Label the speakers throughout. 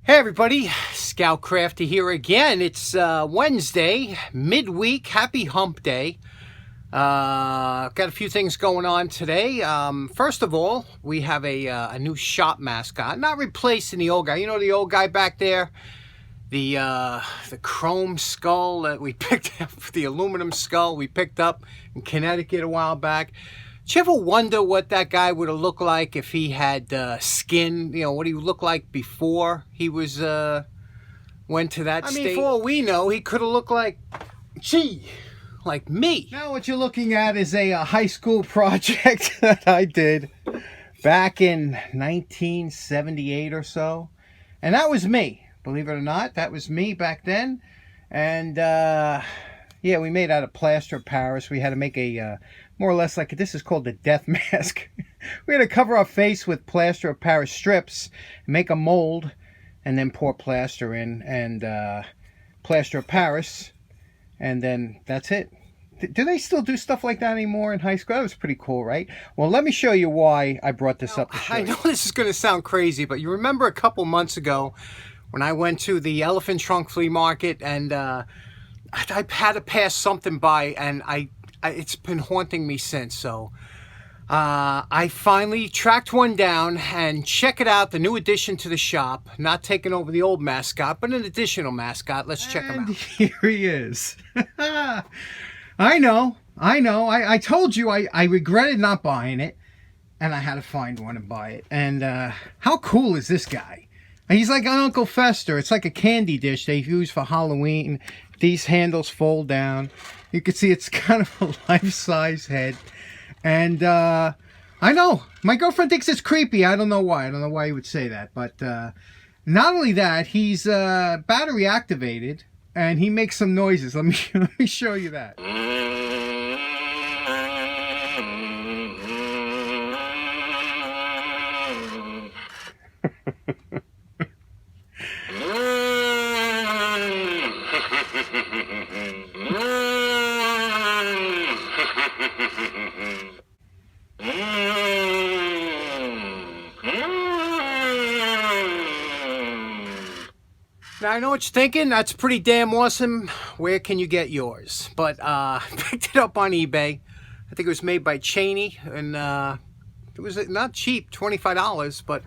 Speaker 1: Hey everybody, Scout Crafty here again. It's Wednesday, midweek, happy hump day. Got a few things going on today. First of all, we have a new shop mascot, not replacing the old guy. You know the old guy back there? The chrome skull that we picked up, the aluminum skull we picked up in Connecticut a while back. Did you ever wonder what that guy would have looked like if he had skin? You know, what he would look like before he was went to that state? I mean, for all we know, he could have looked like, like me. Now what you're looking at is a high school project that I did back in 1978 or so. And that was me, believe it or not. That was me back then. And yeah, we made out of plaster of Paris. We had to make a more or less like, this is called the death mask. We had to cover our face with plaster of Paris strips, make a mold, and then pour plaster in and plaster of Paris, and then that's it. Do they still do stuff like that anymore in high school? That was pretty cool, right? Well, let me show you why I brought this up to show you. I know this is going to sound crazy, but you remember a couple months ago when I went to the Elephant Trunk Flea Market and I had to pass something by, and it's been haunting me since. So I finally tracked one down, and check it out, the new addition to the shop. Not taking over the old mascot, but an additional mascot. Let's check him out. Here he is. I know. I told you I regretted not buying it, and I had to find one and buy it. And how cool is this guy? He's like an Uncle Fester. It's like a candy dish they use for Halloween. These handles fold down. You can see it's kind of a life-size head. And I know, my girlfriend thinks it's creepy. I don't know why. I don't know why you would say that. But not only that, he's battery activated, and he makes some noises. Let me show you that. Now, I know what you're thinking. That's pretty damn awesome. Where can you get yours? But I picked it up on eBay. I think it was made by Cheney, and it was not cheap, $25, but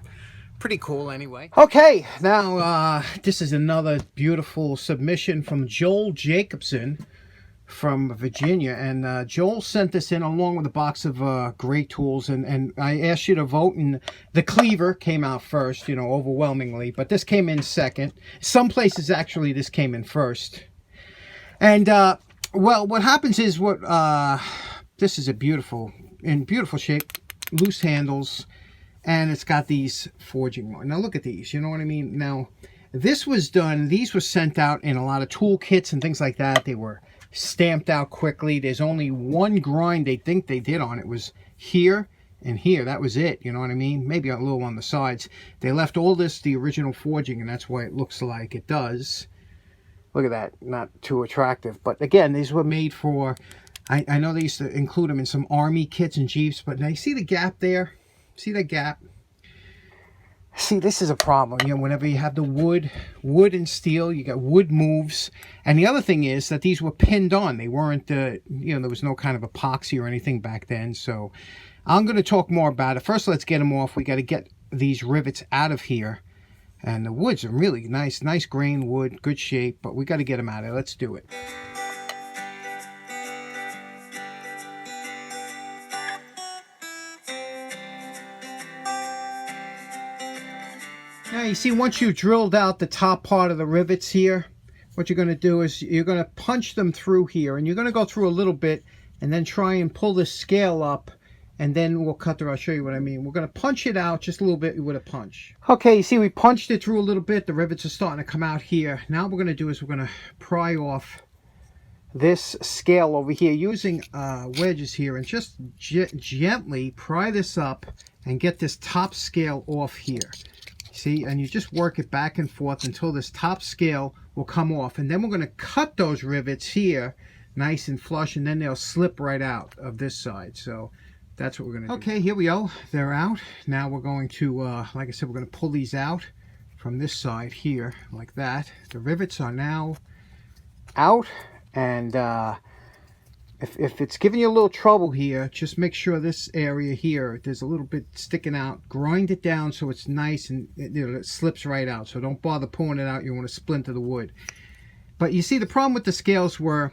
Speaker 1: pretty cool anyway. Okay, now this is another beautiful submission from Joel Jacobson from Virginia, and Joel sent this in along with a box of great tools, and I asked you to vote, and the cleaver came out first, you know, overwhelmingly, but this came in second. Some places actually this came in first. And well, what happens is this is in beautiful shape, loose handles, and it's got these forging marks. Now look at these, you know what I mean? Now these were sent out in a lot of tool kits and things like that. They were stamped out quickly. There's only one grind they think they did on it, was here and here. That was it, you know what I mean? Maybe a little on the sides. They left all this the original forging, and that's why it looks like it does. Look at that, not too attractive. But again, these were made for, I know they used to include them in some army kits and jeeps, but now you see the gap there? See that gap? See, this is a problem, you know, whenever you have the wood and steel, you got wood moves. And the other thing is that these were pinned on. They weren't, you know, there was no kind of epoxy or anything back then. So I'm going to talk more about it. First, let's get them off. We got to get these rivets out of here. And the wood's are really nice grain wood, good shape, but we got to get them out of there. Let's do it. Now you see, once you've drilled out the top part of the rivets here, what you're going to do is you're going to punch them through here, and you're going to go through a little bit and then try and pull the scale up, and then we'll cut through. I'll show you what I mean. We're going to punch it out just a little bit with a punch. Okay, you see we punched it through a little bit. The rivets are starting to come out here. Now what we're going to do is we're going to pry off this scale over here using wedges here, and just gently pry this up and get this top scale off here. See, and you just work it back and forth until this top scale will come off, and then we're going to cut those rivets here nice and flush, and then they'll slip right out of this side. So that's what we're going to do. Okay, here we go. They're out. Now we're going to, like I said, we're going to pull these out from this side here, like that. The rivets are now out, and if it's giving you a little trouble here, just make sure this area here, there's a little bit sticking out. Grind it down so it's nice and it slips right out. So don't bother pulling it out. You want to splinter the wood. But you see, the problem with the scales were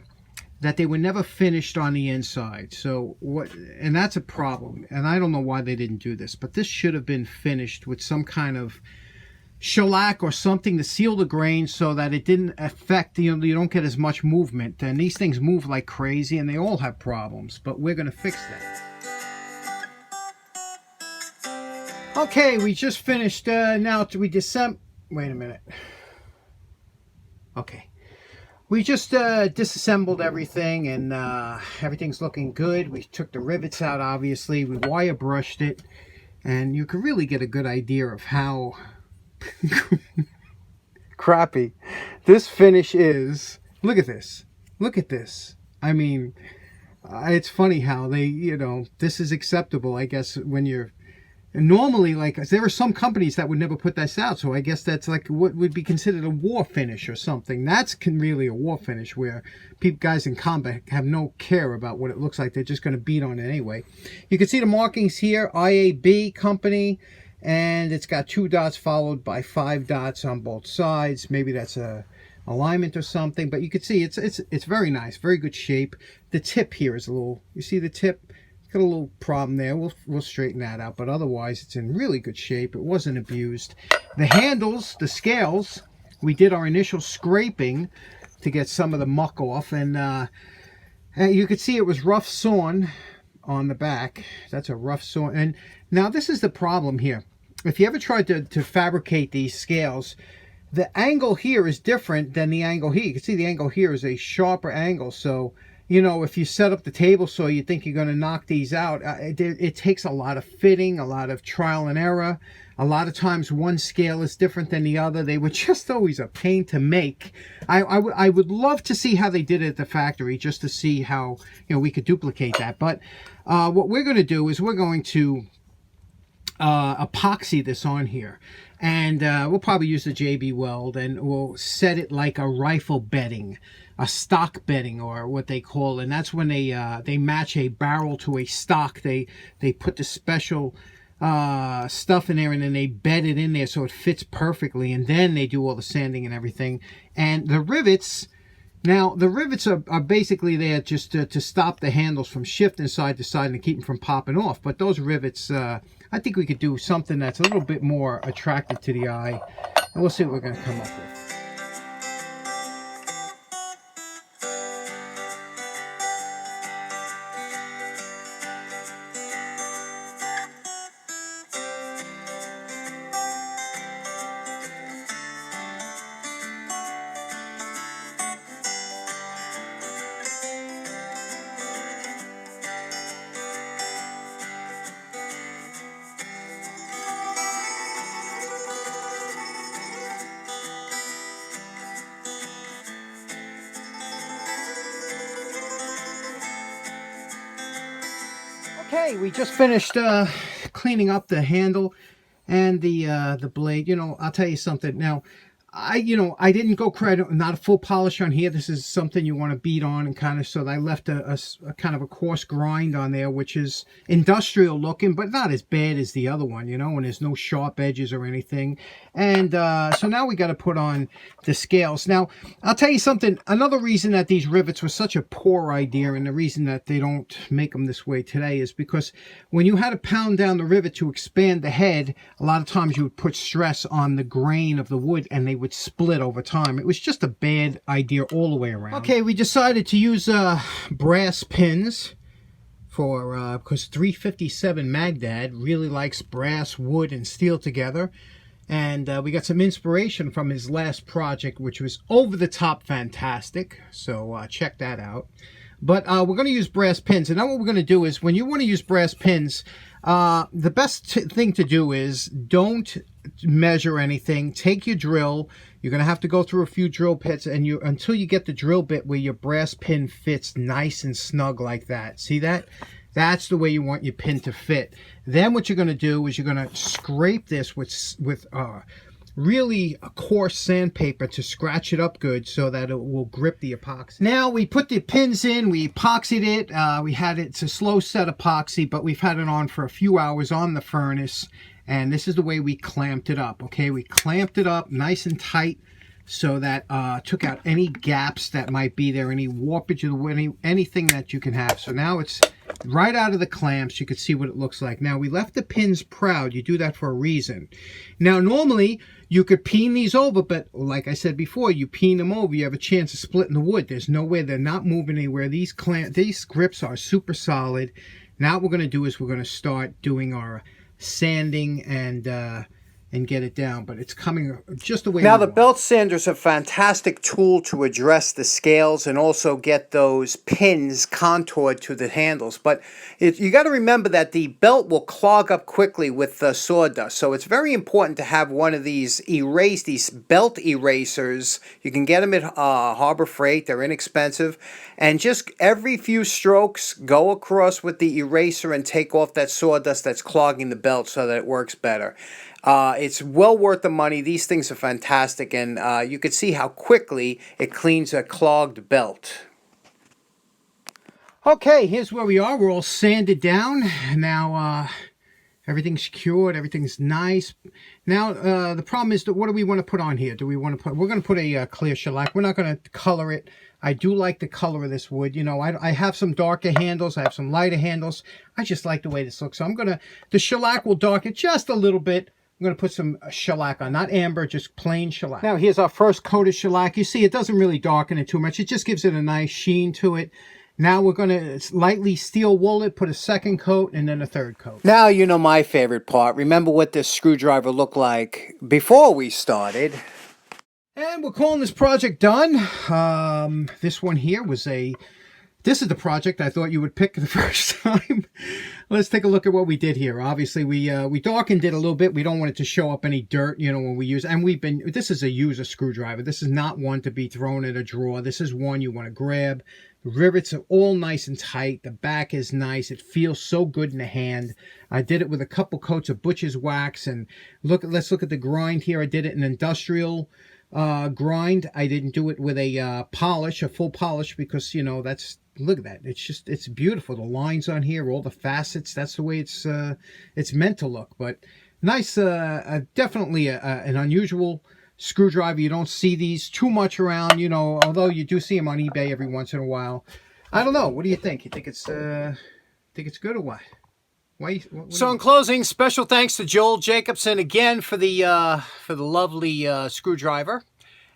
Speaker 1: that they were never finished on the inside. So what, and that's a problem. And I don't know why they didn't do this, but this should have been finished with some kind of shellac or something to seal the grain so that it didn't affect, you don't get as much movement. And these things move like crazy and they all have problems, but we're going to fix that. Okay, we just finished, now we wait a minute. Okay. We just disassembled everything, and everything's looking good. We took the rivets out, obviously. We wire brushed it, and you can really get a good idea of how crappy this finish is. Look at this. Look at this. I mean, it's funny how they, this is acceptable, I guess, when you're... And normally, like, there are some companies that would never put this out, so I guess that's like what would be considered a war finish or something. That's really a war finish where guys in combat have no care about what it looks like. They're just going to beat on it anyway. You can see the markings here, IAB company, and it's got 2 dots followed by 5 dots on both sides. Maybe that's a alignment or something, but you can see it's very nice, very good shape. The tip here is a little, you see the tip? Got a little problem there. We'll straighten that out, but otherwise it's in really good shape. It wasn't abused. The handles, the scales, we did our initial scraping to get some of the muck off, and you could see it was rough sawn on the back. That's a rough sawn. And now this is the problem here. If you ever tried to fabricate these scales, the angle here is different than the angle here. You can see the angle here is a sharper angle, so if you set up the table so you think you're going to knock these out, it takes a lot of fitting, a lot of trial and error. A lot of times one scale is different than the other. They were just always a pain to make. I would love to see how they did it at the factory, just to see how we could duplicate that. But what we're going to do is we're going to epoxy this on here. And we'll probably use the JB Weld, and we'll set it like a rifle bedding, a stock bedding, or what they call, and that's when they match a barrel to a stock. They put the special stuff in there, and then they bed it in there so it fits perfectly, and then they do all the sanding and everything. And the rivets, now the rivets are basically there just to stop the handles from shifting side to side and keep them from popping off. But those rivets, I think we could do something that's a little bit more attractive to the eye, and we'll see what we're going to come up with. Okay, we just finished cleaning up the handle and the blade. I'll tell you something. Now, I didn't go not a full polish on here. This is something you want to beat on, and kind of, so I left a kind of a coarse grind on there, which is industrial looking, but not as bad as the other one, and there's no sharp edges or anything. And so now we got to put on the scales. Now, I'll tell you something. Another reason that these rivets were such a poor idea, and the reason that they don't make them this way today, is because when you had to pound down the rivet to expand the head, a lot of times you would put stress on the grain of the wood, and they would split over time. It was just a bad idea all the way around. Okay, we decided to use brass pins for because 357 Magdad really likes brass, wood, and steel together. And we got some inspiration from his last project, which was over the top fantastic. So check that out. But we're going to use brass pins. And now what we're going to do is, when you want to use brass pins, the best thing to do is don't measure anything. Take your drill. You're going to have to go through a few drill bits, and until you get the drill bit where your brass pin fits nice and snug like that. See that? That's the way you want your pin to fit. Then what you're going to do is you're going to scrape this with really coarse sandpaper to scratch it up good so that it will grip the epoxy. Now we put the pins in, we epoxied it. It's a slow set epoxy, but we've had it on for a few hours on the furnace, and this is the way we clamped it up. Okay, we clamped it up nice and tight so that took out any gaps that might be there, any warpage, anything that you can have. So now it's right out of the clamps. You can see what it looks like. Now we left the pins proud. You do that for a reason. Now normally you could peen these over, but like I said before, you peen them over, you have a chance of splitting the wood. There's no way, they're not moving anywhere. These grips are super solid. Now what we're going to do is we're going to start doing our sanding and get it down, but it's coming just the way. Now the belt sander is a fantastic tool to address the scales and also get those pins contoured to the handles. But you got to remember that the belt will clog up quickly with the sawdust, so it's very important to have one of these belt erasers. You can get them at Harbor Freight. They're inexpensive, and just every few strokes, go across with the eraser and take off that sawdust that's clogging the belt so that it works better. It's well worth the money. These things are fantastic, and you can see how quickly it cleans a clogged belt. Okay, here's where we are. We're all sanded down. Now everything's cured. Everything's nice. Now the problem is that what do we want to put on here? We're going to put a clear shellac. We're not going to color it. I do like the color of this wood. You know, I have some darker handles. I have some lighter handles. I just like the way this looks. So the shellac will darken just a little bit. I'm going to put some shellac on, not amber, just plain shellac. Now here's our first coat of shellac. You see it doesn't really darken it too much. It just gives it a nice sheen to it. Now we're going to lightly steel wool it, put a second coat, and then a third coat. Now you know my favorite part. Remember what this screwdriver looked like before we started. And we're calling this project done. This one here was this is the project I thought you would pick the first time. Let's take a look at what we did here. Obviously, we darkened it a little bit. We don't want it to show up any dirt, you know, when we use. And this is a user screwdriver. This is not one to be thrown in a drawer. This is one you want to grab. The rivets are all nice and tight. The back is nice. It feels so good in the hand. I did it with a couple coats of butcher's wax. And let's look at the grind here. I did it in industrial grind. I didn't do it with a full polish, because, you know, look at that. It's beautiful. The lines on here, all the facets, that's the way it's meant to look. But nice, definitely an unusual screwdriver. You don't see these too much around, you know, although you do see them on eBay every once in a while. I don't know. What do you think? You think it's good or what? So in closing, special thanks to Joel Jacobson again for the lovely screwdriver.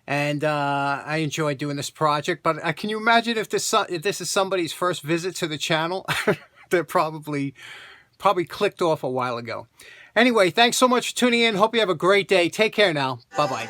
Speaker 1: And I enjoy doing this project. But can you imagine if this is somebody's first visit to the channel? They're probably clicked off a while ago. Anyway, thanks so much for tuning in. Hope you have a great day. Take care now. Bye-bye.